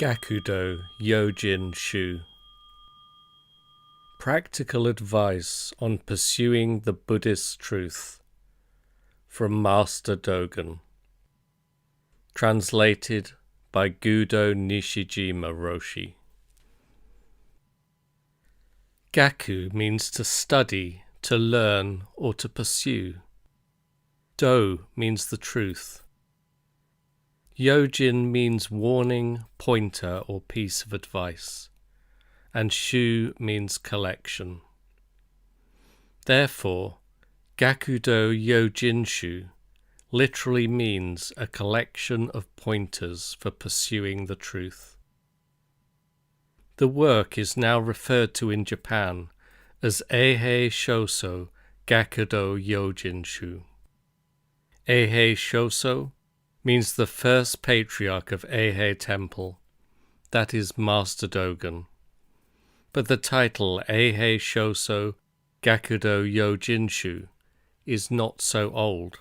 Gakudo Yojin Shu. Practical advice on pursuing the Buddhist truth from Master Dogen. Translated by Gudō Nishjima Roshi. Gaku means to study, to learn, or to pursue. Do means the truth. Yojin means warning, pointer, or piece of advice, and Shu means collection. Therefore, Gakudo Yojin Shu literally means a collection of pointers for pursuing the truth. The work is now referred to in Japan as Eihei Shoso Gakudo Yojin Shu. Eihei Shoso means the first patriarch of Eihei Temple, that is Master Dogen. But the title Eihei Shoso Gakudo Yojin Shu is not so old.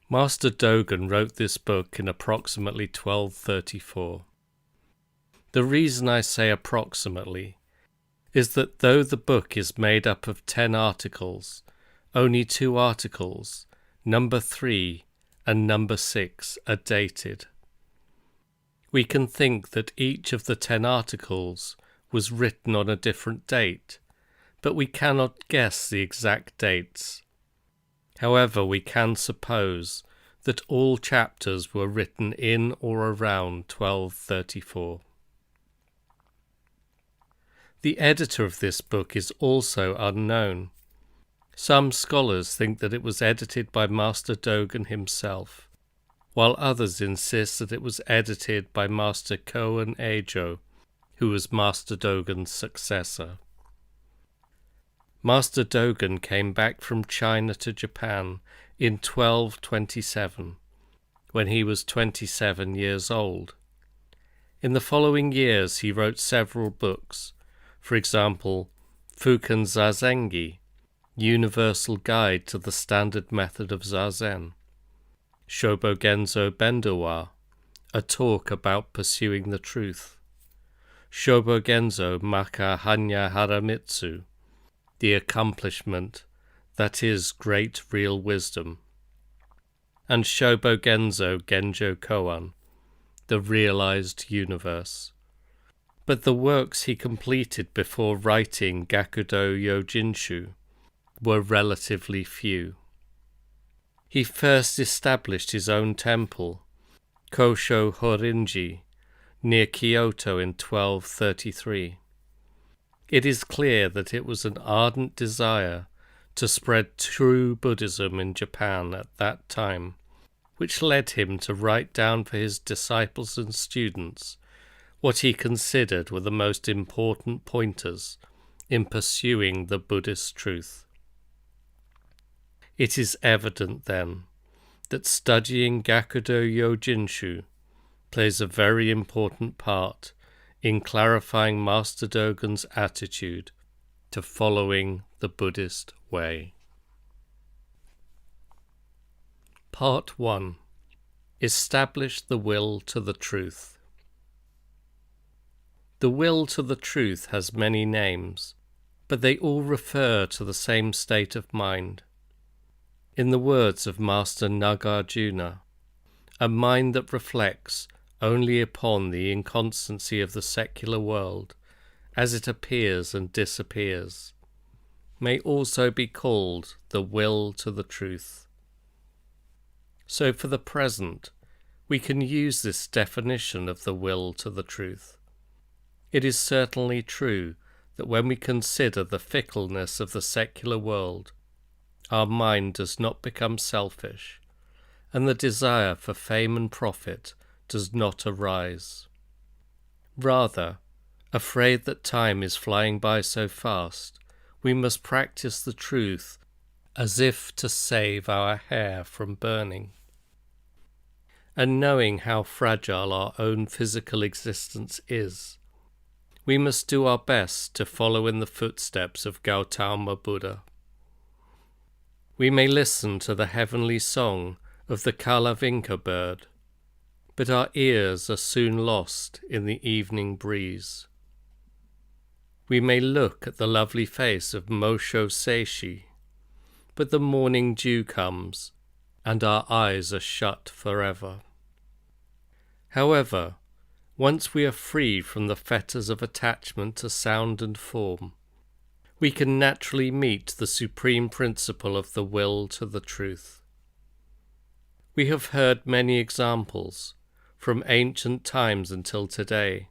Master Dogen wrote this book in approximately 1234. The reason I say approximately is that though the book is made up of 10 articles, only 2 articles, number 3 and number 6, are dated. We can think that each of the 10 articles was written on a different date, but we cannot guess the exact dates. However, we can suppose that all chapters were written in or around 1234. The editor of this book is also unknown. Some scholars think that it was edited by Master Dogen himself, while others insist that it was edited by Master Koen Eijo, who was Master Dogen's successor. Master Dogen came back from China to Japan in 1227, when he was 27 years old. In the following years he wrote several books, for example, Fuken Zazengi, Universal Guide to the Standard Method of Zazen, Shobogenzo Bendowa, a talk about pursuing the truth, Shobogenzo Maka Hanya Haramitsu, the accomplishment, that is, great real wisdom, and Shobogenzo Genjo Koan, the realized universe. But the works he completed before writing Gakudo Yojin Shu were relatively few. He first established his own temple, Kosho Horinji, near Kyoto in 1233. It is clear that it was an ardent desire to spread true Buddhism in Japan at that time, which led him to write down for his disciples and students what he considered were the most important pointers in pursuing the Buddhist truth. It is evident, then, that studying Gakudo Yojin Shu plays a very important part in clarifying Master Dogen's attitude to following the Buddhist way. Part 1. Establish the will to the truth. The will to the truth has many names, but they all refer to the same state of mind. In the words of Master Nagarjuna, a mind that reflects only upon the inconstancy of the secular world as it appears and disappears, may also be called the will to the truth. So for the present, we can use this definition of the will to the truth. It is certainly true that when we consider the fickleness of the secular world, our mind does not become selfish, and the desire for fame and profit does not arise. Rather, afraid that time is flying by so fast, we must practice the truth as if to save our hair from burning. And knowing how fragile our own physical existence is, we must do our best to follow in the footsteps of Gautama Buddha. We may listen to the heavenly song of the Kalavinka bird, but our ears are soon lost in the evening breeze. We may look at the lovely face of Mosho Seishi, but the morning dew comes, and our eyes are shut forever. However, once we are free from the fetters of attachment to sound and form, we can naturally meet the supreme principle of the will to the truth. We have heard many examples, from ancient times until today,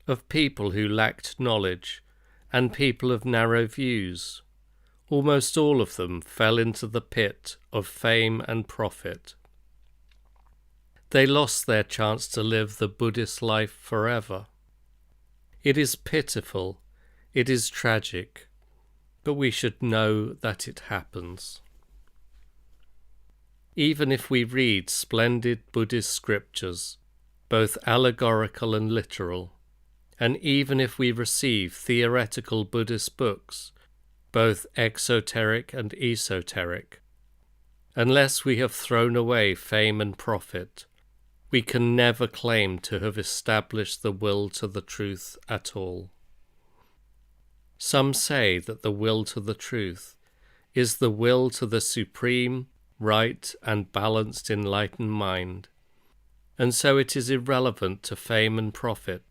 of people who lacked knowledge and people of narrow views. Almost all of them fell into the pit of fame and profit. They lost their chance to live the Buddhist life forever. It is pitiful, it is tragic, but we should know that it happens. Even if we read splendid Buddhist scriptures, both allegorical and literal, and even if we receive theoretical Buddhist books, both exoteric and esoteric, unless we have thrown away fame and profit, we can never claim to have established the will to the truth at all. Some say that the will to the truth is the will to the supreme, right and balanced enlightened mind, and so it is irrelevant to fame and profit.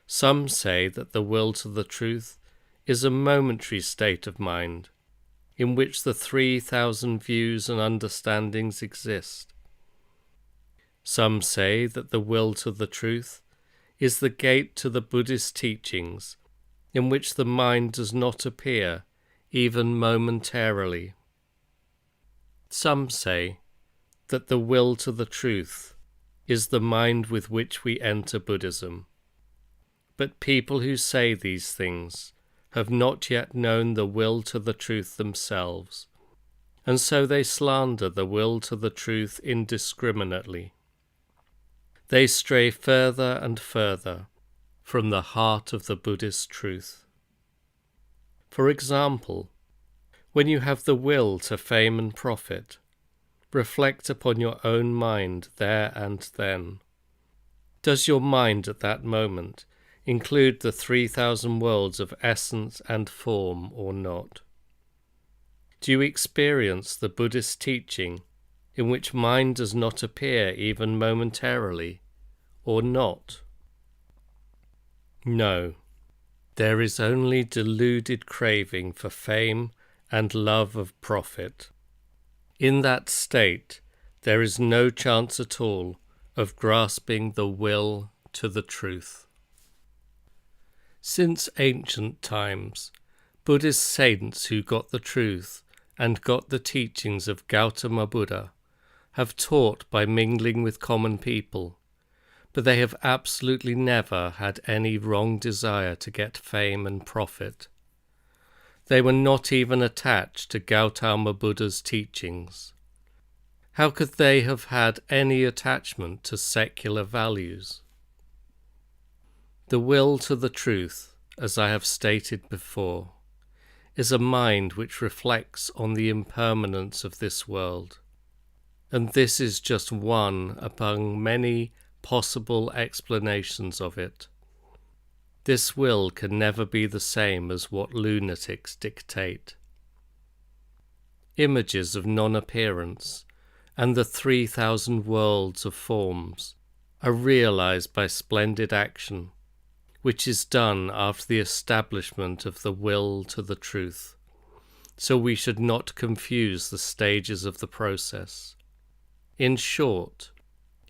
Some say that the will to the truth is a momentary state of mind, in which the 3,000 views and understandings exist. Some say that the will to the truth is the gate to the Buddhist teachings, in which the mind does not appear, even momentarily. Some say that the will to the truth is the mind with which we enter Buddhism. But people who say these things have not yet known the will to the truth themselves, and so they slander the will to the truth indiscriminately. They stray further and further from the heart of the Buddhist truth. For example, when you have the will to fame and profit, reflect upon your own mind there and then. Does your mind at that moment include the 3,000 worlds of essence and form or not? Do you experience the Buddhist teaching in which mind does not appear even momentarily, or not? No, there is only deluded craving for fame and love of profit. In that state, there is no chance at all of grasping the will to the truth. Since ancient times, Buddhist saints who got the truth and got the teachings of Gautama Buddha have taught by mingling with common people, but they have absolutely never had any wrong desire to get fame and profit. They were not even attached to Gautama Buddha's teachings. How could they have had any attachment to secular values? The will to the truth, as I have stated before, is a mind which reflects on the impermanence of this world, and this is just one among many possible explanations of it. This will can never be the same as what lunatics dictate. Images of non-appearance and the 3,000 worlds of forms are realized by splendid action, which is done after the establishment of the will to the truth, so we should not confuse the stages of the process. In short,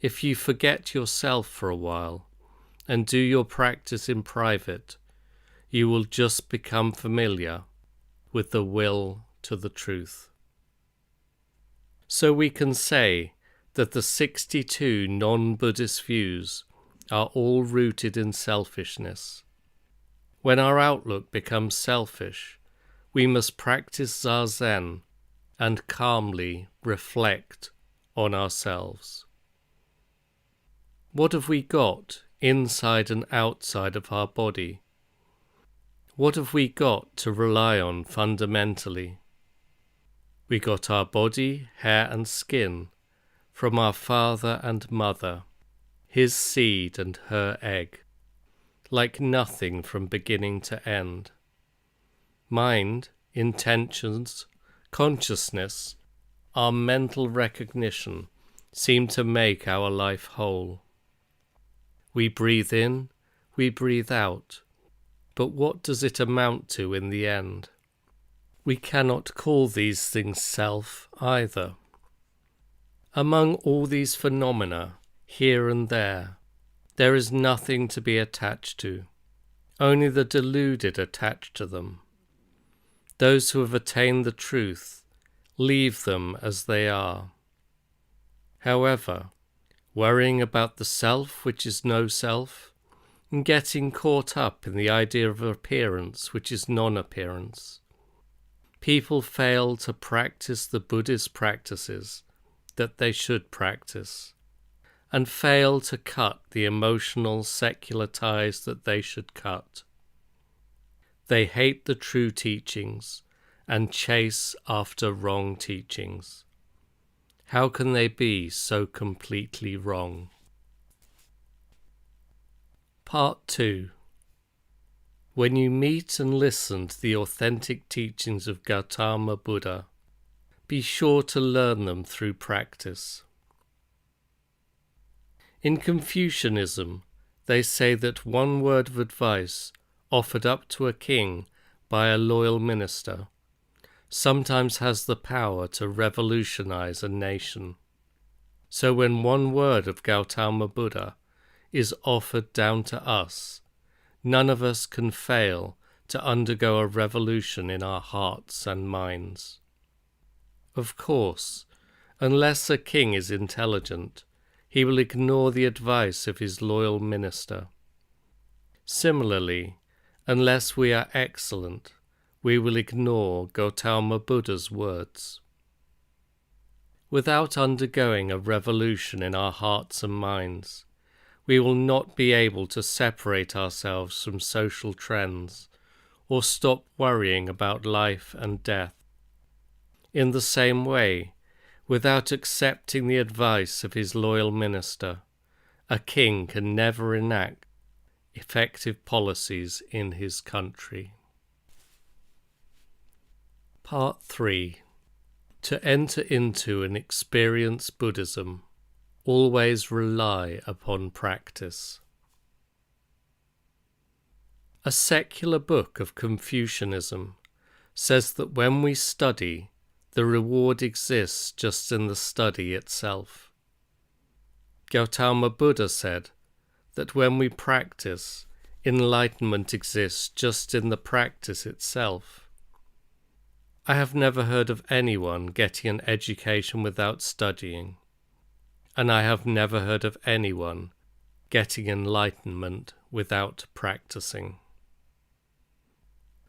if you forget yourself for a while, and do your practice in private, you will just become familiar with the will to the truth. So we can say that the 62 non-Buddhist views are all rooted in selfishness. When our outlook becomes selfish, we must practice Zazen and calmly reflect on ourselves. What have we got inside and outside of our body? What have we got to rely on fundamentally? We got our body, hair and skin, from our father and mother, his seed and her egg, like nothing from beginning to end. Mind, intentions, consciousness, our mental recognition seem to make our life whole. We breathe in, we breathe out, but what does it amount to in the end? We cannot call these things self either. Among all these phenomena, here and there is nothing to be attached to, only the deluded attached to them. Those who have attained the truth leave them as they are. However, worrying about the self which is no self, and getting caught up in the idea of appearance which is non-appearance, people fail to practice the Buddhist practices that they should practice, and fail to cut the emotional secular ties that they should cut. They hate the true teachings and chase after wrong teachings. How can they be so completely wrong? Part 2. When you meet and listen to the authentic teachings of Gautama Buddha, be sure to learn them through practice. In Confucianism, they say that one word of advice offered up to a king by a loyal minister sometimes has the power to revolutionize a nation. So when one word of Gautama Buddha is offered down to us, none of us can fail to undergo a revolution in our hearts and minds. Of course, unless a king is intelligent, he will ignore the advice of his loyal minister. Similarly, unless we are excellent, we will ignore Gautama Buddha's words. Without undergoing a revolution in our hearts and minds, we will not be able to separate ourselves from social trends or stop worrying about life and death. In the same way, without accepting the advice of his loyal minister, a king can never enact effective policies in his country. Part 3. To enter into and experience Buddhism, always rely upon practice. A secular book of Confucianism says that when we study, the reward exists just in the study itself. Gautama Buddha said that when we practice, enlightenment exists just in the practice itself. I have never heard of anyone getting an education without studying, and I have never heard of anyone getting enlightenment without practicing.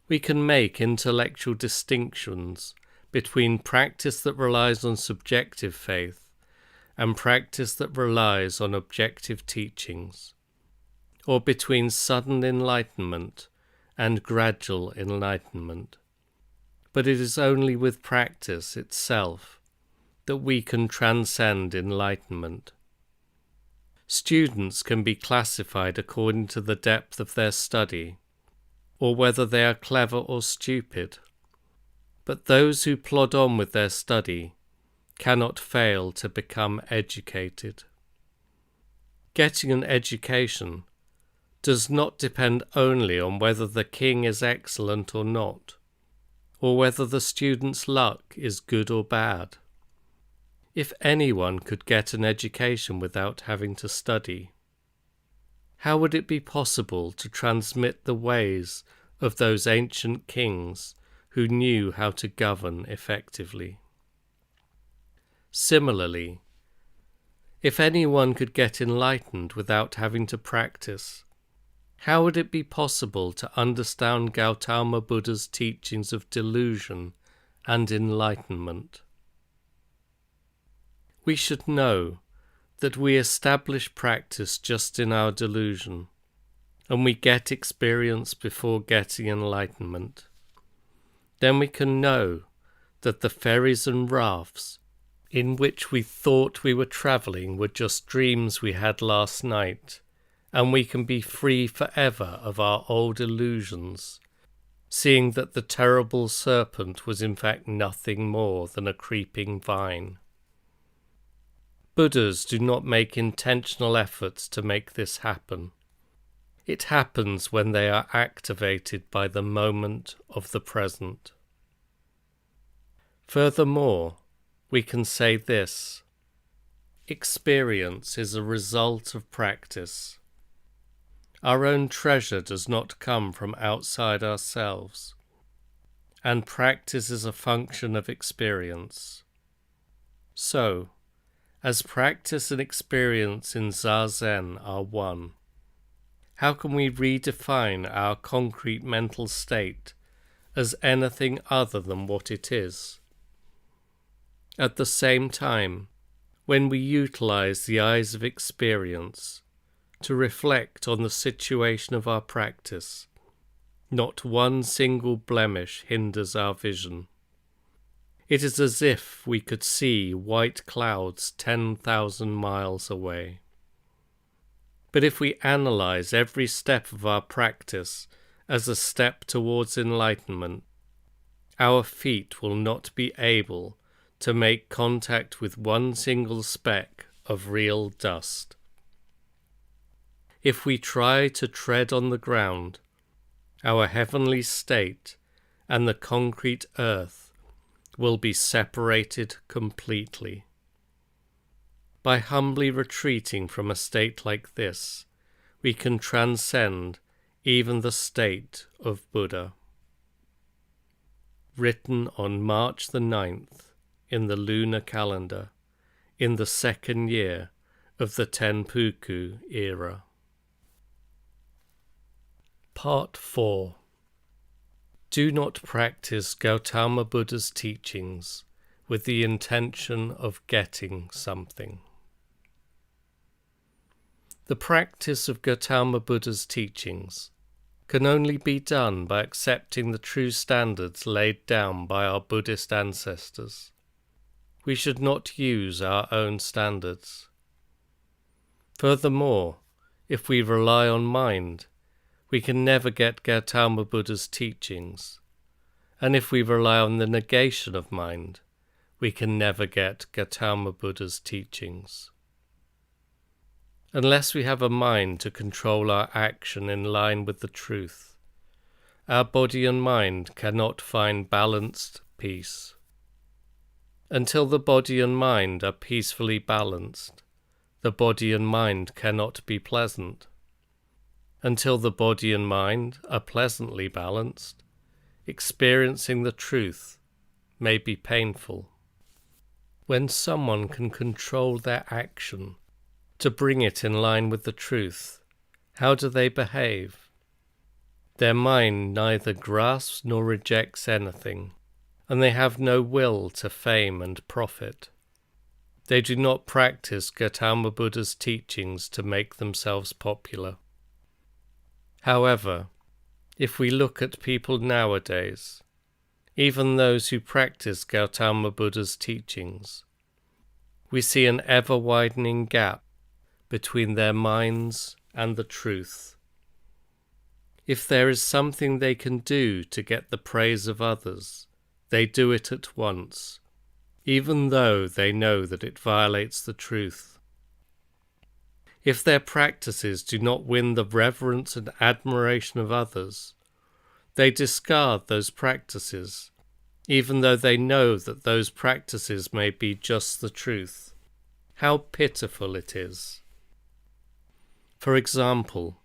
We can make intellectual distinctions between practice that relies on subjective faith and practice that relies on objective teachings, or between sudden enlightenment and gradual enlightenment. But it is only with practice itself that we can transcend enlightenment. Students can be classified according to the depth of their study, or whether they are clever or stupid. But those who plod on with their study cannot fail to become educated. Getting an education does not depend only on whether the king is excellent or not, or whether the student's luck is good or bad. If anyone could get an education without having to study, how would it be possible to transmit the ways of those ancient kings who knew how to govern effectively? Similarly, if anyone could get enlightened without having to practice, how would it be possible to understand Gautama Buddha's teachings of delusion and enlightenment? We should know that we establish practice just in our delusion, and we get experience before getting enlightenment. Then we can know that the ferries and rafts in which we thought we were travelling were just dreams we had last night, and we can be free forever of our old illusions, seeing that the terrible serpent was in fact nothing more than a creeping vine. Buddhas do not make intentional efforts to make this happen. It happens when they are activated by the moment of the present. Furthermore, we can say this: experience is a result of practice. Our own treasure does not come from outside ourselves, and practice is a function of experience. So, as practice and experience in Zazen are one, how can we redefine our concrete mental state as anything other than what it is? At the same time, when we utilize the eyes of experience to reflect on the situation of our practice, not one single blemish hinders our vision. It is as if we could see white clouds 10,000 miles away. But if we analyze every step of our practice as a step towards enlightenment, our feet will not be able to make contact with one single speck of real dust. If we try to tread on the ground, our heavenly state and the concrete earth will be separated completely. By humbly retreating from a state like this, we can transcend even the state of Buddha. Written on March the 9th in the lunar calendar, in the second year of the Tenpuku era. Part 4. Do not practice Gautama Buddha's teachings with the intention of getting something. The practice of Gautama Buddha's teachings can only be done by accepting the true standards laid down by our Buddhist ancestors. We should not use our own standards. Furthermore, if we rely on mind, we can never get Gautama Buddha's teachings, and if we rely on the negation of mind, we can never get Gautama Buddha's teachings. Unless we have a mind to control our action in line with the truth, our body and mind cannot find balanced peace. Until the body and mind are peacefully balanced, the body and mind cannot be pleasant. Until the body and mind are pleasantly balanced, experiencing the truth may be painful. When someone can control their action to bring it in line with the truth, how do they behave? Their mind neither grasps nor rejects anything, and they have no will to fame and profit. They do not practice Gautama Buddha's teachings to make themselves popular. However, if we look at people nowadays, even those who practice Gautama Buddha's teachings, we see an ever-widening gap between their minds and the truth. If there is something they can do to get the praise of others, they do it at once, even though they know that it violates the truth. If their practices do not win the reverence and admiration of others, they discard those practices, even though they know that those practices may be just the truth. How pitiful it is. For example,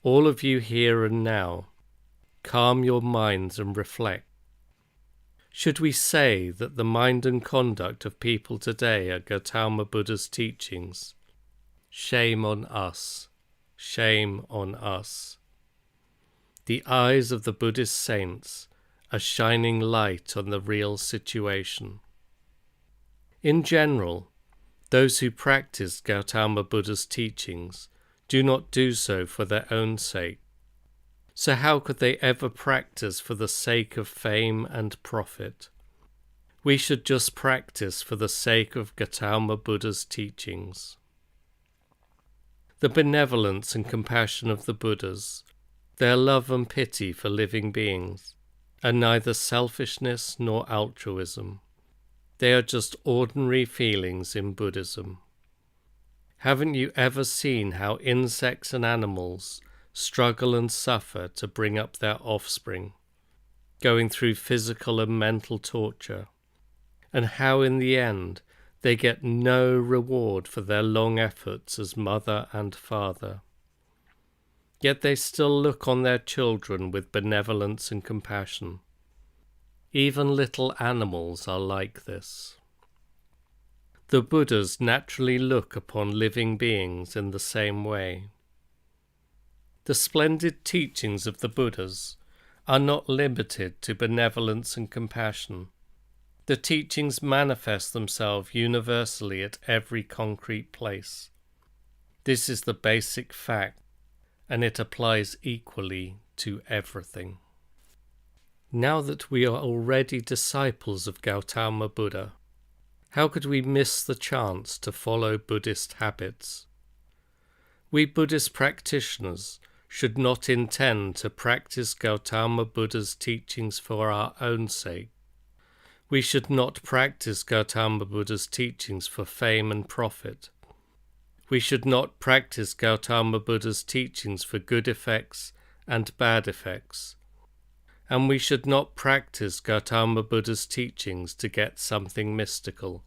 all of you here and now, calm your minds and reflect. Should we say that the mind and conduct of people today are Gautama Buddha's teachings? Shame on us. Shame on us. The eyes of the Buddhist saints are shining light on the real situation. In general, those who practice Gautama Buddha's teachings do not do so for their own sake. So how could they ever practice for the sake of fame and profit? We should just practice for the sake of Gautama Buddha's teachings. The benevolence and compassion of the Buddhas, their love and pity for living beings, are neither selfishness nor altruism. They are just ordinary feelings in Buddhism. Haven't you ever seen how insects and animals struggle and suffer to bring up their offspring, going through physical and mental torture, and how in the end they get no reward for their long efforts as mother and father? Yet they still look on their children with benevolence and compassion. Even little animals are like this. The Buddhas naturally look upon living beings in the same way. The splendid teachings of the Buddhas are not limited to benevolence and compassion. The teachings manifest themselves universally at every concrete place. This is the basic fact, and it applies equally to everything. Now that we are already disciples of Gautama Buddha, how could we miss the chance to follow Buddhist habits? We Buddhist practitioners should not intend to practice Gautama Buddha's teachings for our own sake. We should not practice Gautama Buddha's teachings for fame and profit. We should not practice Gautama Buddha's teachings for good effects and bad effects. And we should not practice Gautama Buddha's teachings to get something mystical.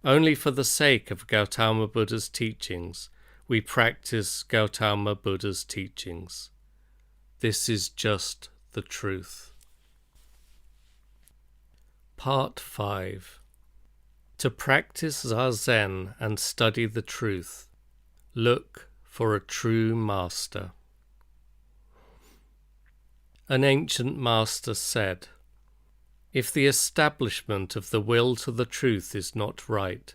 Only for the sake of Gautama Buddha's teachings, we practice Gautama Buddha's teachings. This is just the truth. Part 5. To practice Zazen and study the truth, look for a true master. An ancient master said, "If the establishment of the will to the truth is not right,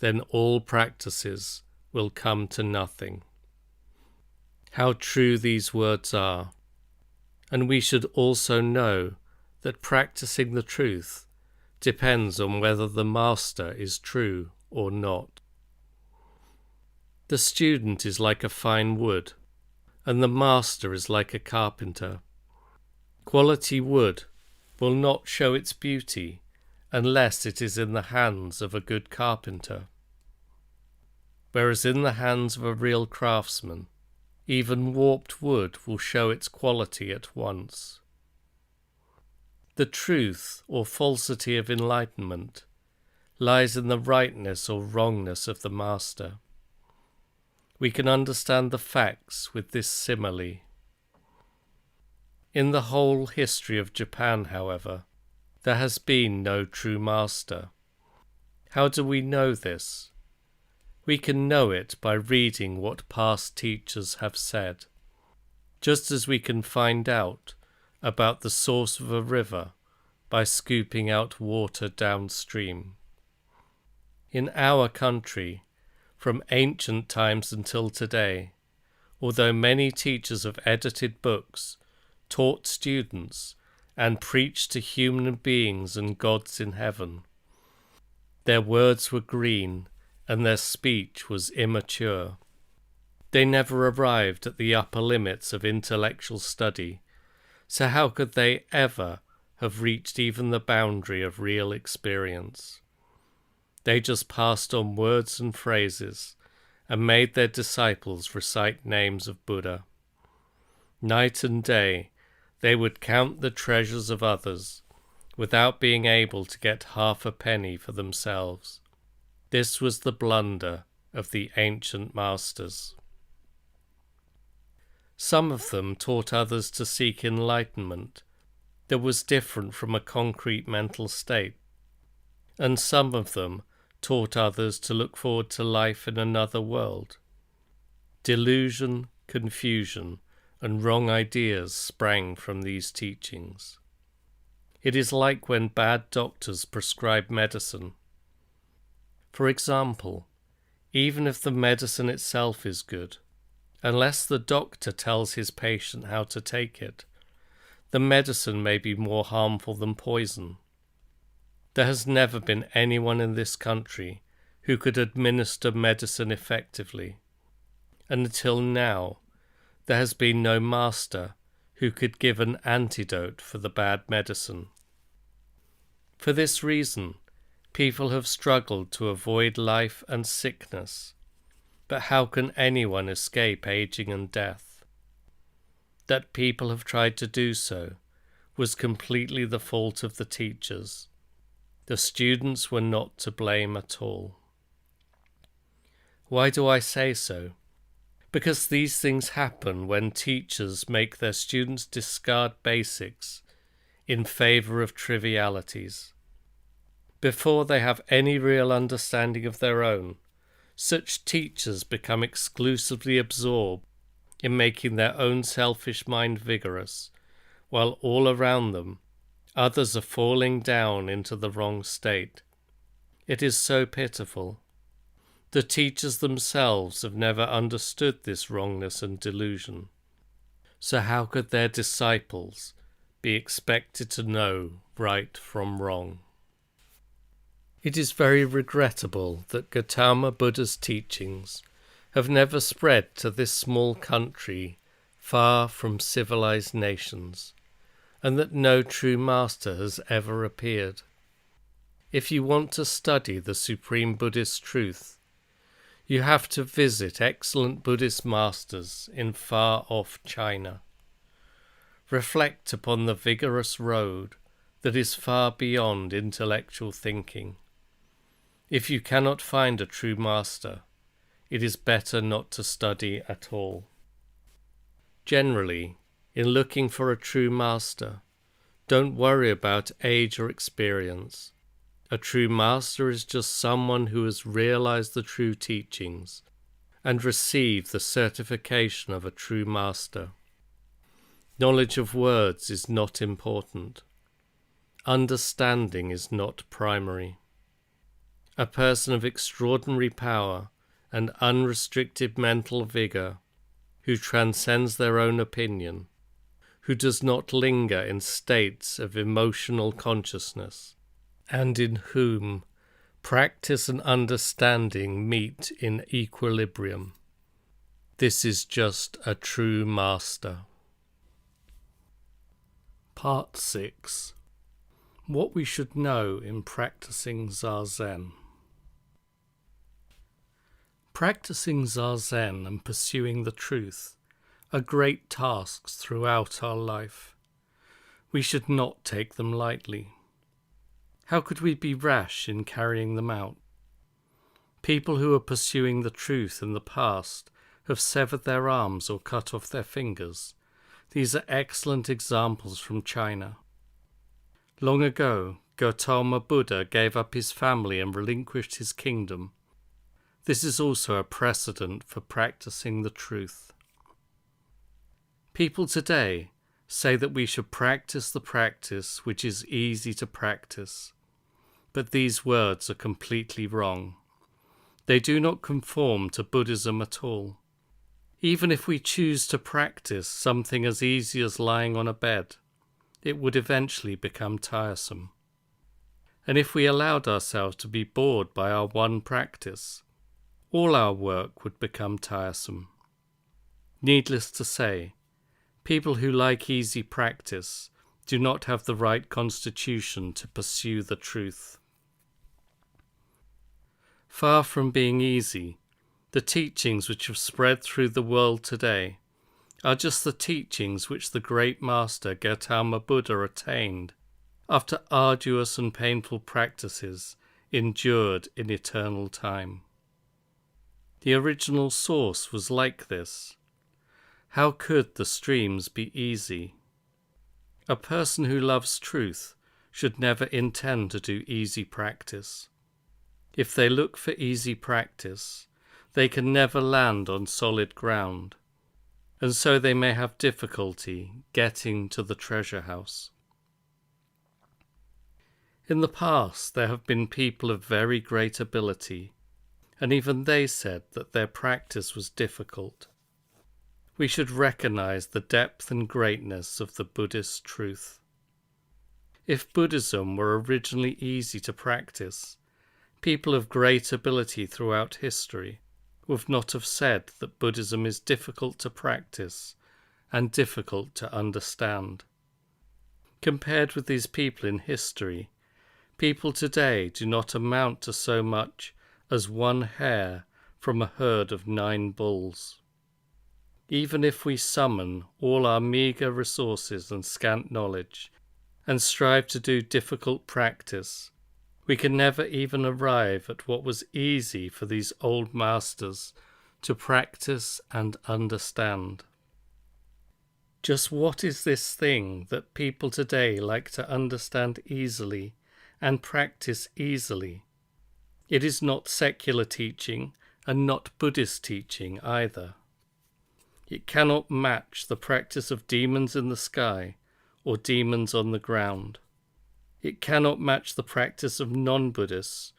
then all practices will come to nothing." How true these words are, and we should also know that practicing the truth depends on whether the master is true or not. The student is like a fine wood, and the master is like a carpenter. Quality wood will not show its beauty unless it is in the hands of a good carpenter, whereas in the hands of a real craftsman, even warped wood will show its quality at once. The truth or falsity of enlightenment lies in the rightness or wrongness of the master. We can understand the facts with this simile. In the whole history of Japan, however, there has been no true master. How do we know this? We can know it by reading what past teachers have said, just as we can find out about the source of a river by scooping out water downstream. In our country, from ancient times until today, although many teachers of edited books taught students and preached to human beings and gods in heaven, their words were green and their speech was immature. They never arrived at the upper limits of intellectual study, so how could they ever have reached even the boundary of real experience? They just passed on words and phrases and made their disciples recite names of Buddha. Night and day they would count the treasures of others without being able to get half a penny for themselves. This was the blunder of the ancient masters. Some of them taught others to seek enlightenment that was different from a concrete mental state, and some of them taught others to look forward to life in another world. Delusion, confusion, and wrong ideas sprang from these teachings. It is like when bad doctors prescribe medicine. For example, even if the medicine itself is good, unless the doctor tells his patient how to take it, the medicine may be more harmful than poison. There has never been anyone in this country who could administer medicine effectively, and until now there has been no master who could give an antidote for the bad medicine. For this reason, people have struggled to avoid life and sickness. But how can anyone escape aging and death? That people have tried to do so was completely the fault of the teachers. The students were not to blame at all. Why do I say so? Because these things happen when teachers make their students discard basics in favor of trivialities. Before they have any real understanding of their own, such teachers become exclusively absorbed in making their own selfish mind vigorous, while all around them, others are falling down into the wrong state. It is so pitiful. The teachers themselves have never understood this wrongness and delusion. So how could their disciples be expected to know right from wrong? It is very regrettable that Gautama Buddha's teachings have never spread to this small country far from civilized nations, and that no true master has ever appeared. If you want to study the supreme Buddhist truth, you have to visit excellent Buddhist masters in far-off China. Reflect upon the vigorous road that is far beyond intellectual thinking. If you cannot find a true master, it is better not to study at all. Generally, in looking for a true master, don't worry about age or experience. A true master is just someone who has realized the true teachings and received the certification of a true master. Knowledge of words is not important. Understanding is not primary. A person of extraordinary power and unrestricted mental vigor, who transcends their own opinion, who does not linger in states of emotional consciousness, and in whom practice and understanding meet in equilibrium. This is just a true master. Part 6. What we should know in practicing Zazen. Practicing Zazen and pursuing the truth are great tasks throughout our life. We should not take them lightly. How could we be rash in carrying them out? People who are pursuing the truth in the past have severed their arms or cut off their fingers. These are excellent examples from China. Long ago, Gautama Buddha gave up his family and relinquished his kingdom. This is also a precedent for practicing the truth. People today say that we should practice the practice which is easy to practice, but these words are completely wrong. They do not conform to Buddhism at all. Even if we choose to practice something as easy as lying on a bed, it would eventually become tiresome. And if we allowed ourselves to be bored by our one practice, all our work would become tiresome. Needless to say, people who like easy practice do not have the right constitution to pursue the truth. Far from being easy, the teachings which have spread through the world today are just the teachings which the great master Gautama Buddha attained after arduous and painful practices endured in eternal time. The original source was like this. How could the streams be easy? A person who loves truth should never intend to do easy practice. If they look for easy practice, they can never land on solid ground, and so they may have difficulty getting to the treasure house. In the past, there have been people of very great ability, and even they said that their practice was difficult. We should recognize the depth and greatness of the Buddhist truth. If Buddhism were originally easy to practice, people of great ability throughout history would not have said that Buddhism is difficult to practice and difficult to understand. Compared with these people in history, people today do not amount to so much as one hare from a herd of 9 bulls. Even if we summon all our meagre resources and scant knowledge, and strive to do difficult practice, we can never even arrive at what was easy for these old masters to practice and understand. Just what is this thing that people today like to understand easily and practice easily? It is not secular teaching and not Buddhist teaching either. It cannot match the practice of demons in the sky or demons on the ground. It cannot match the practice of non-Buddhists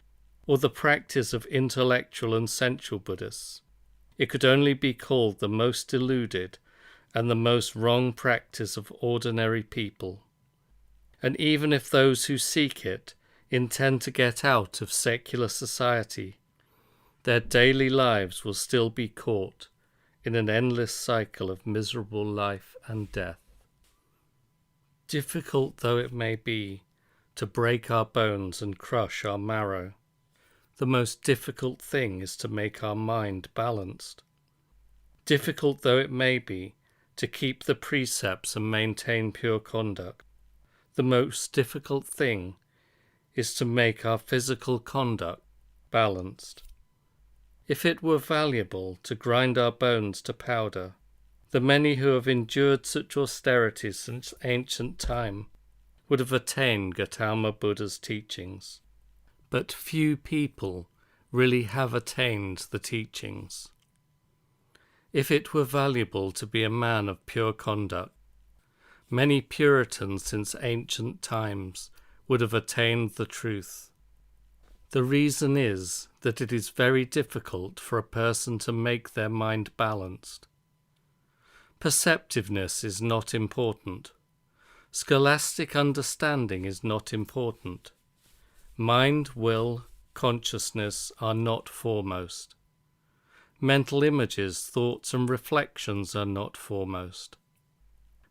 or the practice of intellectual and sensual Buddhists. It could only be called the most deluded and the most wrong practice of ordinary people. And even if those who seek it intend to get out of secular society, their daily lives will still be caught in an endless cycle of miserable life and death. Difficult though it may be to break our bones and crush our marrow, the most difficult thing is to make our mind balanced. Difficult though it may be to keep the precepts and maintain pure conduct, the most difficult thing is to make our physical conduct balanced. If it were valuable to grind our bones to powder, the many who have endured such austerities since ancient time would have attained Gautama Buddha's teachings. But few people really have attained the teachings. If it were valuable to be a man of pure conduct, many Puritans since ancient times would have attained the truth. The reason is that it is very difficult for a person to make their mind balanced. Perceptiveness is not important. Scholastic understanding is not important. Mind, will, consciousness are not foremost. Mental images, thoughts and reflections are not foremost.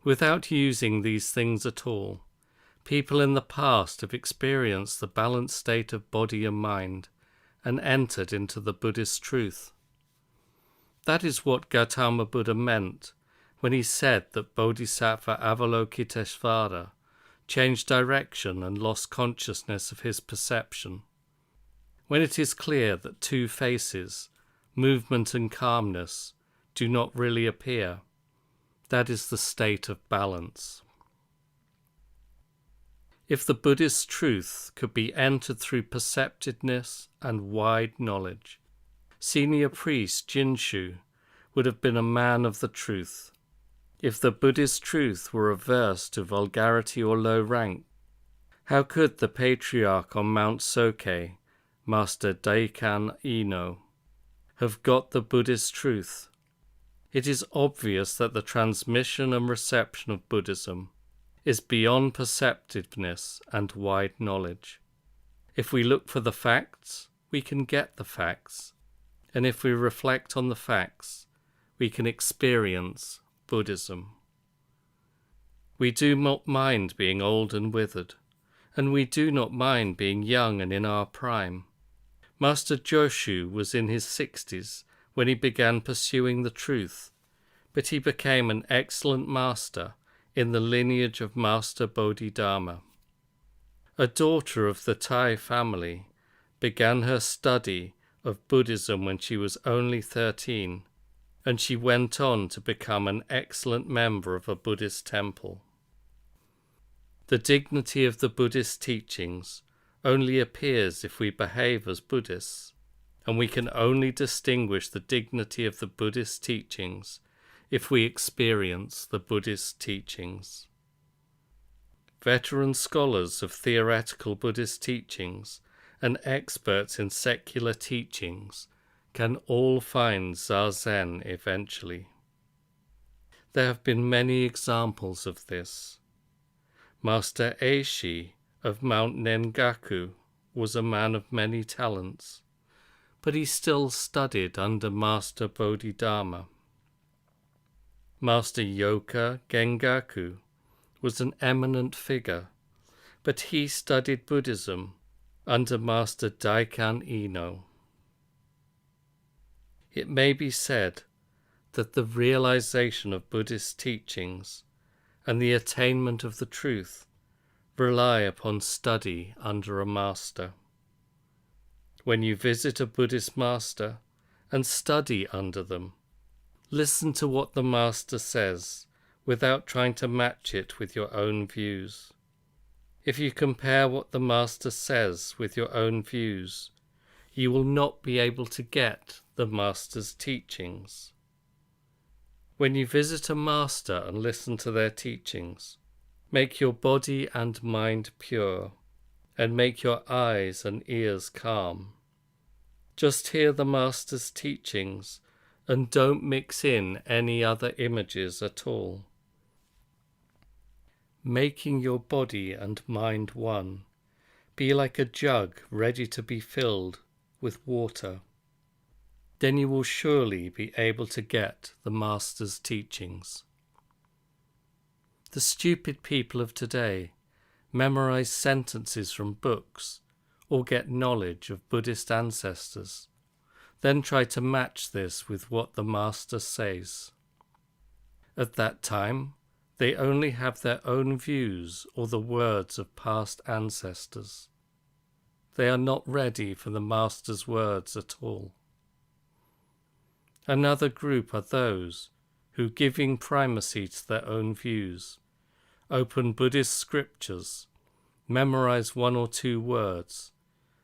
Without using these things at all, people in the past have experienced the balanced state of body and mind and entered into the Buddhist truth. That is what Gautama Buddha meant when he said that Bodhisattva Avalokiteshvara changed direction and lost consciousness of his perception. When it is clear that two faces, movement and calmness, do not really appear, that is the state of balance. If the Buddhist truth could be entered through perceptiveness and wide knowledge, senior priest Jinshu would have been a man of the truth. If the Buddhist truth were averse to vulgarity or low rank, how could the patriarch on Mount Soke, Master Dogen Ino, have got the Buddhist truth? It is obvious that the transmission and reception of Buddhism is beyond perceptiveness and wide knowledge. If we look for the facts, we can get the facts, and if we reflect on the facts, we can experience Buddhism. We do not mind being old and withered, and we do not mind being young and in our prime. Master Joshu was in his 60s when he began pursuing the truth, but he became an excellent master in the lineage of Master Bodhidharma. A daughter of the Tai family began her study of Buddhism when she was only 13, and she went on to become an excellent member of a Buddhist temple. The dignity of the Buddhist teachings only appears if we behave as Buddhists, and we can only distinguish the dignity of the Buddhist teachings if we experience the Buddhist teachings. Veteran scholars of theoretical Buddhist teachings and experts in secular teachings can all find Zazen eventually. There have been many examples of this. Master Eihei of Mount Nengaku was a man of many talents, but he still studied under Master Bodhidharma. Master Yoka Gengaku was an eminent figure, but he studied Buddhism under Master Daikan Ino. It may be said that the realization of Buddhist teachings and the attainment of the truth rely upon study under a master. When you visit a Buddhist master and study under them, listen to what the master says without trying to match it with your own views. If you compare what the master says with your own views, you will not be able to get the master's teachings. When you visit a master and listen to their teachings, make your body and mind pure, and make your eyes and ears calm. Just hear the master's teachings and don't mix in any other images at all. Making your body and mind one, be like a jug ready to be filled with water. Then you will surely be able to get the master's teachings. The stupid people of today memorize sentences from books or get knowledge of Buddhist ancestors, then try to match this with what the master says. At that time, they only have their own views or the words of past ancestors. They are not ready for the master's words at all. Another group are those who, giving primacy to their own views, open Buddhist scriptures, memorize one or two words,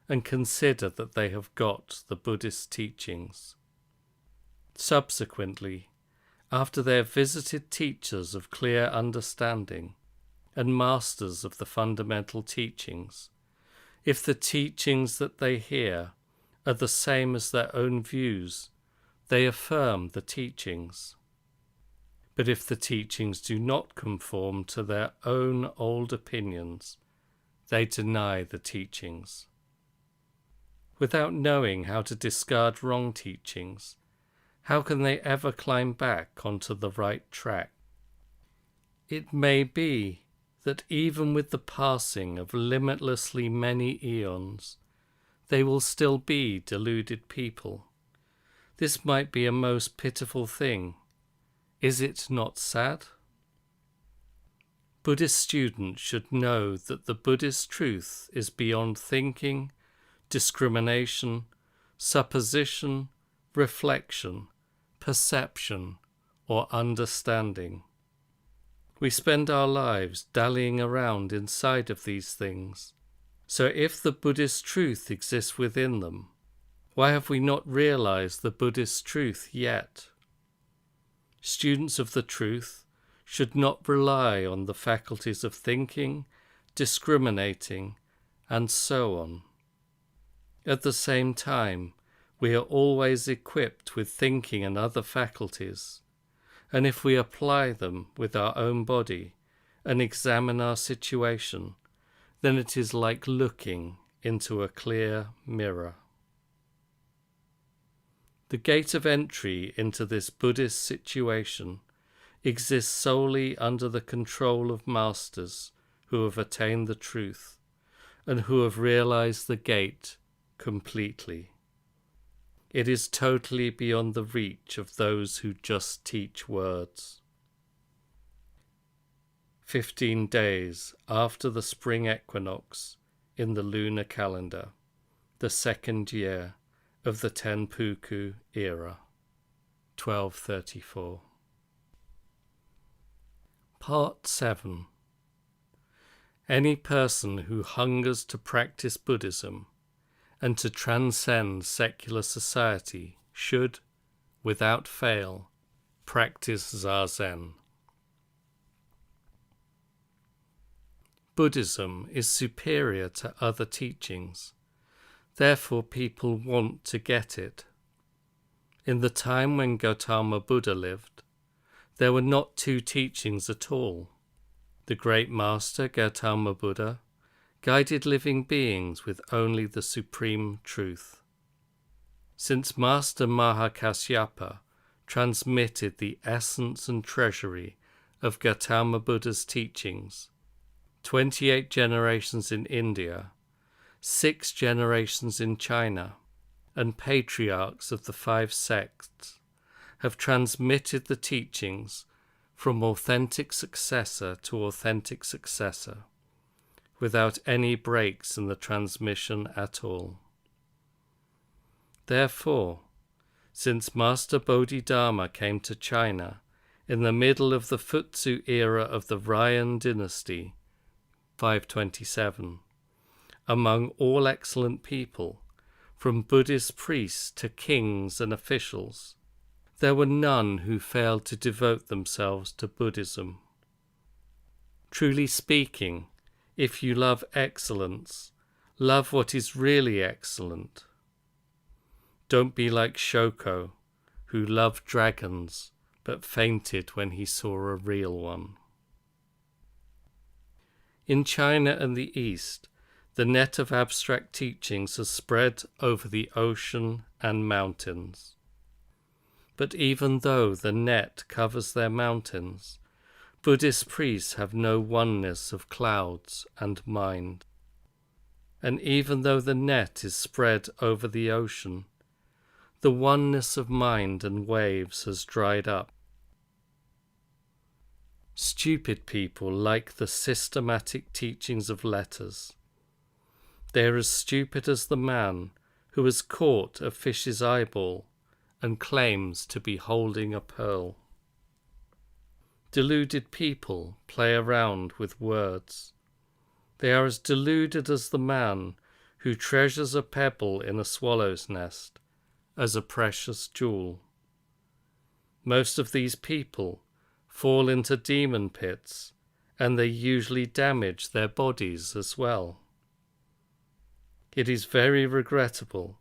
and consider that they have got the Buddhist teachings. Subsequently, after they have visited teachers of clear understanding and masters of the fundamental teachings, if the teachings that they hear are the same as their own views, they affirm the teachings. But if the teachings do not conform to their own old opinions, they deny the teachings. Without knowing how to discard wrong teachings, how can they ever climb back onto the right track? It may be that even with the passing of limitlessly many eons, they will still be deluded people. This might be a most pitiful thing. Is it not sad? Buddhist students should know that the Buddhist truth is beyond thinking, discrimination, supposition, reflection, perception, or understanding. We spend our lives dallying around inside of these things. So if the Buddhist truth exists within them, why have we not realized the Buddhist truth yet? Students of the truth should not rely on the faculties of thinking, discriminating, and so on. At the same time, we are always equipped with thinking and other faculties, and if we apply them with our own body and examine our situation, then it is like looking into a clear mirror. The gate of entry into this Buddhist situation exists solely under the control of masters who have attained the truth and who have realized the gate completely. It is totally beyond the reach of those who just teach words. 15 days after the spring equinox in the lunar calendar, the second year of the Tenpuku era, 1234. Part 7. Any person who hungers to practice Buddhism and to transcend secular society should, without fail, practice Zazen. Buddhism is superior to other teachings. Therefore people want to get it. In the time when Gautama Buddha lived, there were not two teachings at all. The great master Gautama Buddha guided living beings with only the supreme truth. Since Master Mahakasyapa transmitted the essence and treasury of Gautama Buddha's teachings, 28 generations in India, 6 generations in China, and patriarchs of the 5 sects have transmitted the teachings from authentic successor to authentic successor, without any breaks in the transmission at all. Therefore, since Master Bodhidharma came to China in the middle of the Futsu era of the Ryan dynasty, 527, among all excellent people, from Buddhist priests to kings and officials, there were none who failed to devote themselves to Buddhism. Truly speaking, if you love excellence, love what is really excellent. Don't be like Shoso, who loved dragons but fainted when he saw a real one. In China and the East, the net of abstract teachings has spread over the ocean and mountains. But even though the net covers their mountains, Buddhist priests have no oneness of clouds and mind. And even though the net is spread over the ocean, the oneness of mind and waves has dried up. Stupid people like the systematic teachings of letters. They are as stupid as the man who has caught a fish's eyeball and claims to be holding a pearl. Deluded people play around with words. They are as deluded as the man who treasures a pebble in a swallow's nest as a precious jewel. Most of these people fall into demon pits, and they usually damage their bodies as well. It is very regrettable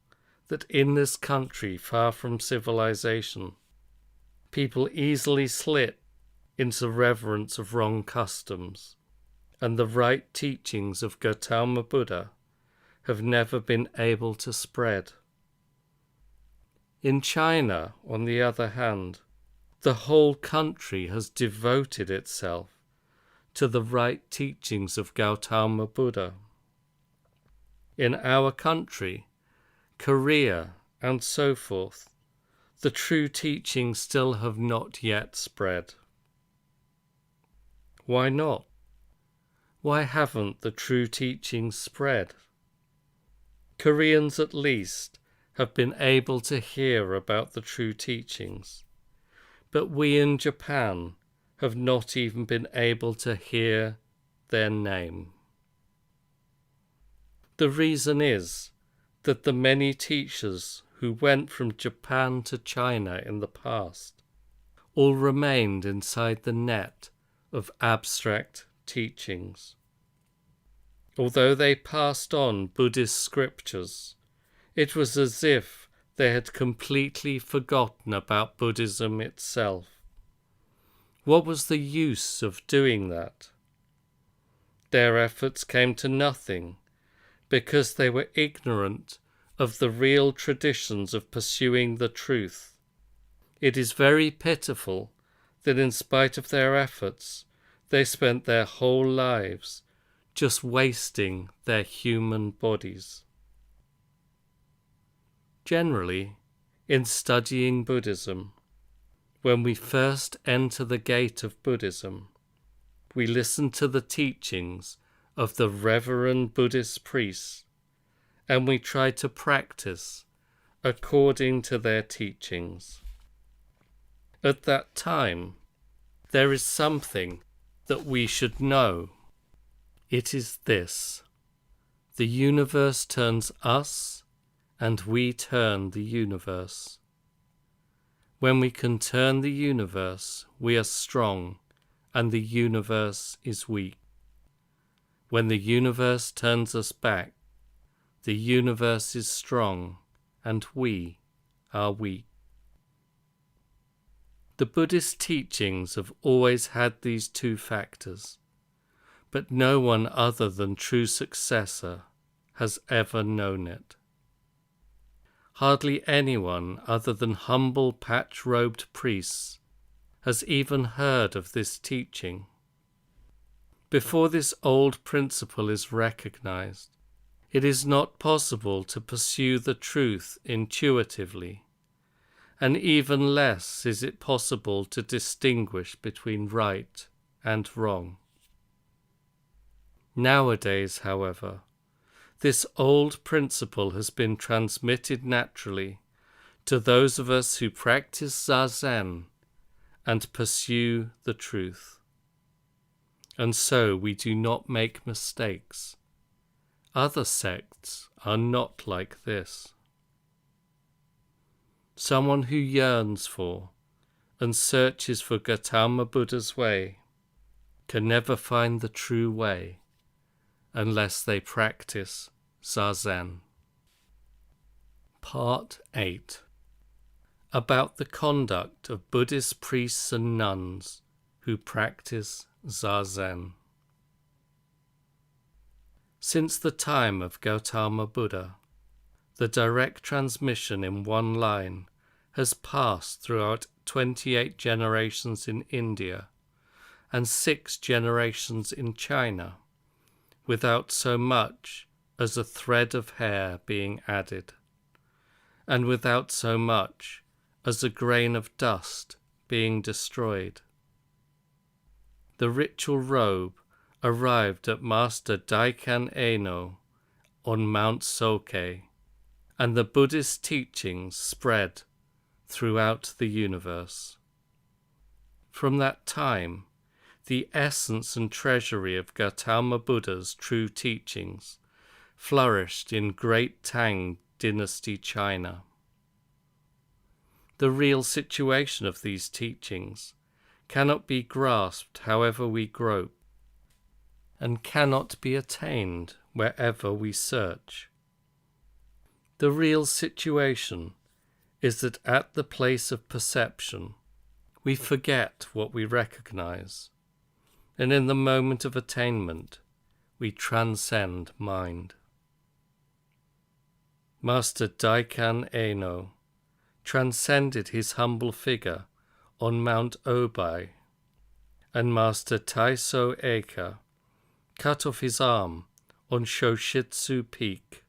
that in this country far from civilization, people easily slip into reverence of wrong customs, and the right teachings of Gautama Buddha have never been able to spread. In China, on the other hand, the whole country has devoted itself to the right teachings of Gautama Buddha. In our country, Korea, and so forth, the true teachings still have not yet spread. Why not? Why haven't the true teachings spread? Koreans, at least, have been able to hear about the true teachings, but we in Japan have not even been able to hear their name. The reason is that the many teachers who went from Japan to China in the past all remained inside the net of abstract teachings. Although they passed on Buddhist scriptures, it was as if they had completely forgotten about Buddhism itself. What was the use of doing that? Their efforts came to nothing because they were ignorant of the real traditions of pursuing the truth. It is very pitiful that in spite of their efforts, they spent their whole lives just wasting their human bodies. Generally, in studying Buddhism, when we first enter the gate of Buddhism, we listen to the teachings of the reverend Buddhist priests, and we try to practice according to their teachings. At that time, there is something that we should know. It is this: the universe turns us, and we turn the universe. When we can turn the universe, we are strong, and the universe is weak. When the universe turns us back, the universe is strong, and we are weak. The Buddhist teachings have always had these two factors. but no one other than true successor has ever known it. Hardly anyone other than humble patch-robed priests has even heard of this teaching. Before this old principle is recognized, it is not possible to pursue the truth intuitively, and even less is it possible to distinguish between right and wrong. Nowadays, however, this old principle has been transmitted naturally to those of us who practice Zazen and pursue the truth. And so we do not make mistakes. Other sects are not like this. Someone who yearns for and searches for Gautama Buddha's way can never find the true way unless they practice Zazen. Part 8. About the conduct of Buddhist priests and nuns who practice Zazen. Since the time of Gautama Buddha, the direct transmission in one line has passed throughout 28 generations in India and 6 generations in China, without so much as a thread of hair being added, and without so much as a grain of dust being destroyed. The ritual robe arrived at Master Dogen on Mount Soke, and the Buddhist teachings spread throughout the universe. From that time, the essence and treasury of Gautama Buddha's true teachings flourished in Great Tang Dynasty China. The real situation of these teachings cannot be grasped however we grope, and cannot be attained wherever we search. The real situation is that at the place of perception, we forget what we recognize, and in the moment of attainment, we transcend mind. Master Dogen transcended his humble figure on Mount Obai, and Master Taiso Eika cut off his arm on Shoshitsu Peak.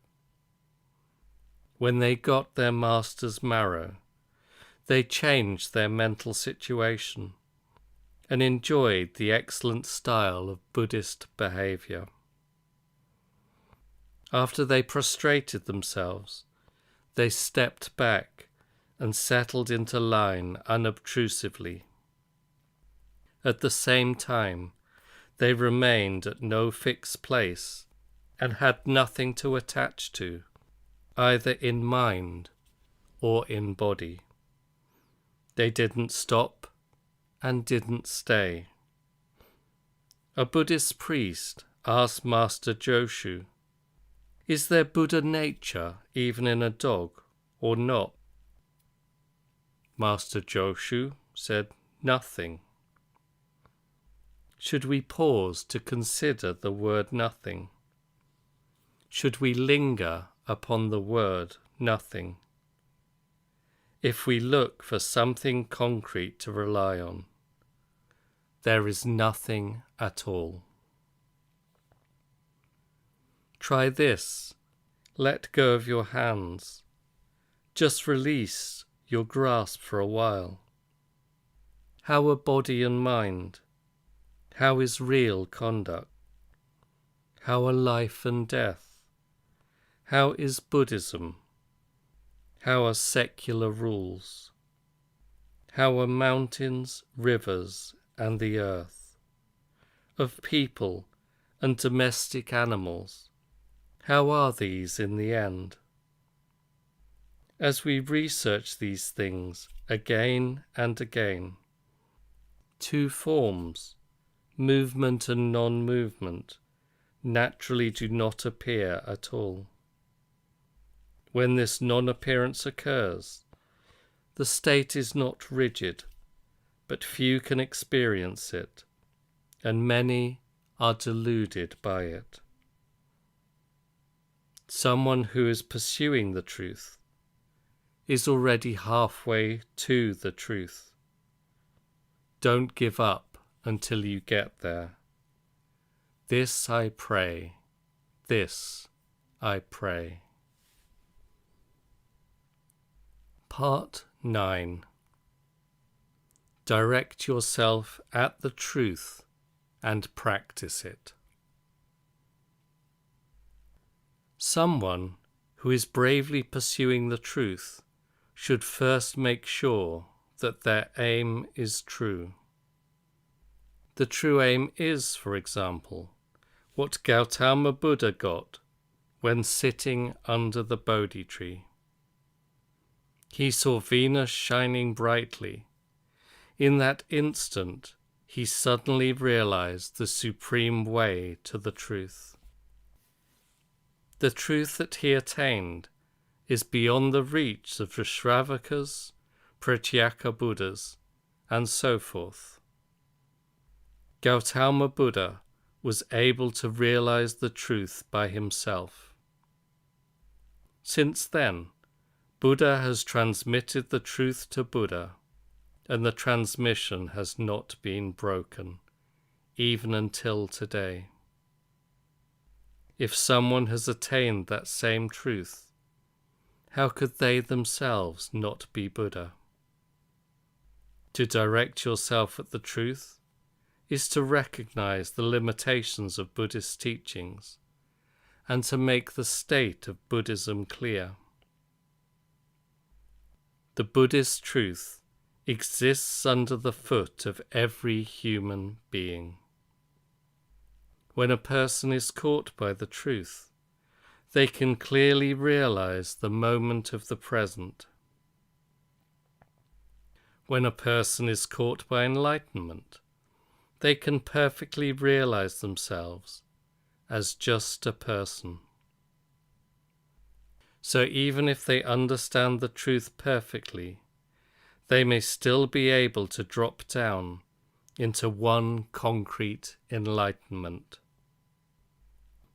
When they got their master's marrow, they changed their mental situation and enjoyed the excellent style of Buddhist behavior. After they prostrated themselves, they stepped back and settled into line unobtrusively. At the same time, they remained at no fixed place and had nothing to attach to, either in mind or in body. They didn't stop and didn't stay. A Buddhist priest asked Master Joshu, "Is there Buddha nature even in a dog or not?" Master Joshu said, "Nothing." Should we pause to consider the word nothing? Should we linger upon the word nothing? If we look for something concrete to rely on, there is nothing at all. Try this. Let go of your hands. Just release your grasp for a while. How are body and mind? How is real conduct? How are life and death? How is Buddhism? How are secular rules? How are mountains, rivers, and the earth? Of people and domestic animals, how are these in the end? As we research these things again and again, two forms, movement and non-movement, naturally do not appear at all. When this non-appearance occurs, the state is not rigid, but few can experience it, and many are deluded by it. Someone who is pursuing the truth is already halfway to the truth. Don't give up until you get there. This I pray, this I pray. Part 9. Direct yourself at the truth and practice it. Someone who is bravely pursuing the truth should first make sure that their aim is true. The true aim is, for example, what Gautama Buddha got when sitting under the Bodhi tree. He saw Venus shining brightly. In that instant, he suddenly realized the supreme way to the truth. The truth that he attained is beyond the reach of the Shravakas, Pratyeka Buddhas, and so forth. Gautama Buddha was able to realize the truth by himself. Since then, Buddha has transmitted the truth to Buddha, and the transmission has not been broken, even until today. If someone has attained that same truth, how could they themselves not be Buddha? To direct yourself at the truth is to recognize the limitations of Buddhist teachings and to make the state of Buddhism clear. The Buddhist truth exists under the foot of every human being. When a person is caught by the truth, they can clearly realize the moment of the present. When a person is caught by enlightenment, they can perfectly realize themselves as just a person. So even if they understand the truth perfectly, they may still be able to drop down into one concrete enlightenment.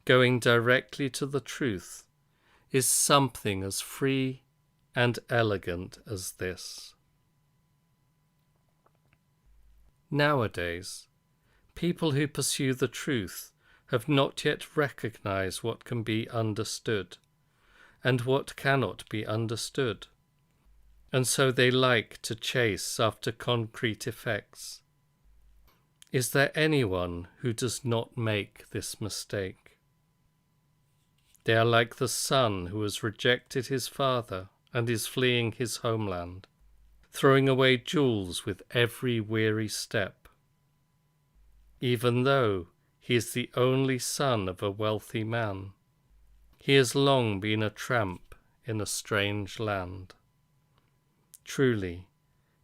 Going directly to the truth is something as free and elegant as this. Nowadays, people who pursue the truth have not yet recognized what can be understood and what cannot be understood, and so they like to chase after concrete effects. Is there anyone who does not make this mistake? They are like the son who has rejected his father and is fleeing his homeland, throwing away jewels with every weary step. Even though he is the only son of a wealthy man, he has long been a tramp in a strange land. Truly,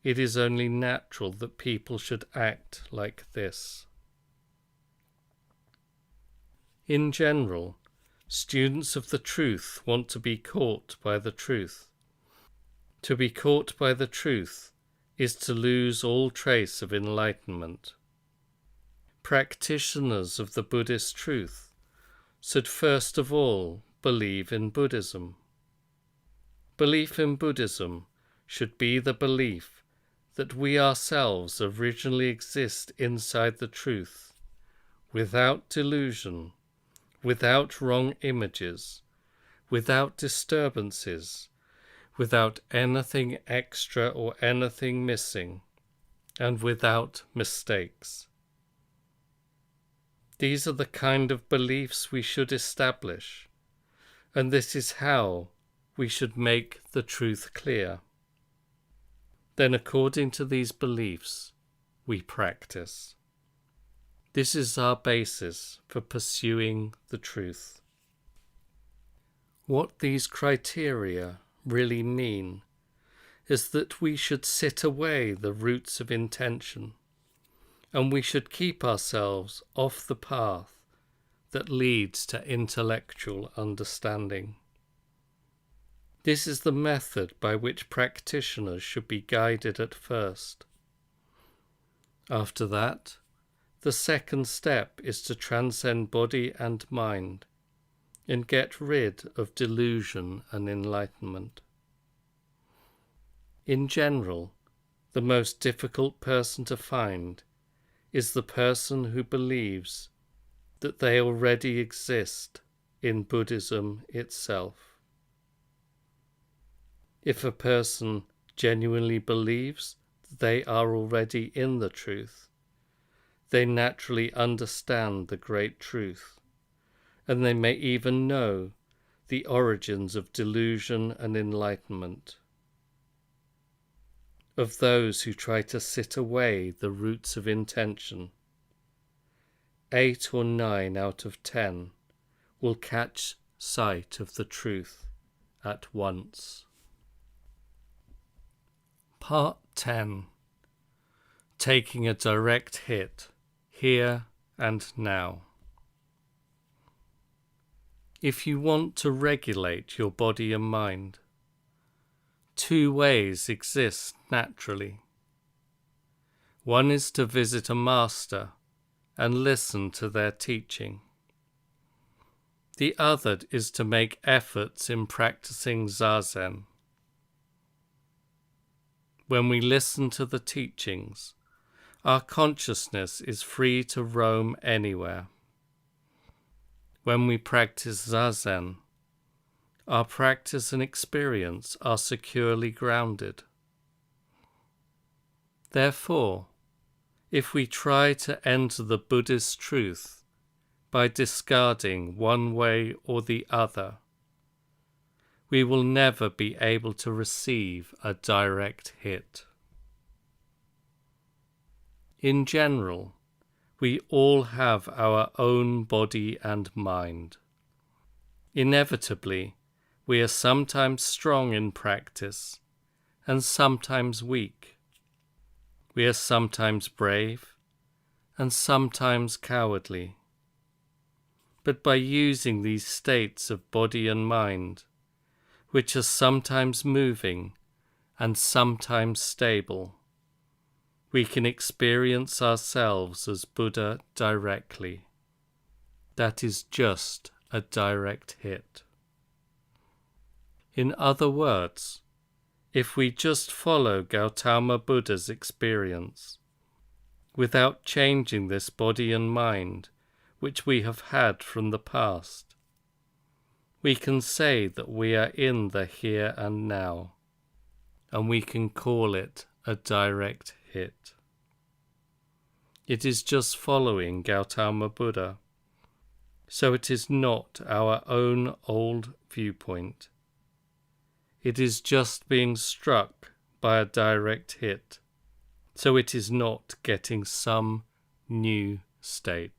it is only natural that people should act like this. In general, students of the truth want to be caught by the truth. To be caught by the truth is to lose all trace of enlightenment. Practitioners of the Buddhist truth should first of all believe in Buddhism. Belief in Buddhism should be the belief that we ourselves originally exist inside the truth, without delusion, without wrong images, without disturbances, without anything extra or anything missing, and without mistakes. These are the kind of beliefs we should establish, and this is how we should make the truth clear. Then, according to these beliefs, we practice. This is our basis for pursuing the truth. What these criteria really mean is that we should sit away the roots of intention, and we should keep ourselves off the path that leads to intellectual understanding. This is the method by which practitioners should be guided at first. After that, The second step is to transcend body and mind and get rid of delusion and enlightenment. In general, the most difficult person to find is the person who believes that they already exist in Buddhism itself. If a person genuinely believes that they are already in the truth, they naturally understand the great truth, and they may even know the origins of delusion and enlightenment. Of those who try to sit away the roots of intention, 8 or 9 out of 10 will catch sight of the truth at once. Part 10. Taking a direct hit, here and now. If you want to regulate your body and mind, 2 ways exist naturally. One is to visit a master and listen to their teaching. The other is to make efforts in practicing Zazen. When we listen to the teachings, our consciousness is free to roam anywhere. When we practice Zazen, our practice and experience are securely grounded. Therefore, if we try to enter the Buddhist truth by discarding one way or the other, we will never be able to receive a direct hit. In general, we all have our own body and mind. Inevitably, we are sometimes strong in practice and sometimes weak. We are sometimes brave and sometimes cowardly. But by using these states of body and mind, which are sometimes moving and sometimes stable, we can experience ourselves as Buddha directly. That is just a direct hit. In other words, if we just follow Gautama Buddha's experience, without changing this body and mind which we have had from the past, we can say that we are in the here and now, and we can call it a direct hit. It is just following Gautama Buddha, so it is not our own old viewpoint. It is just being struck by a direct hit, so it is not getting some new state.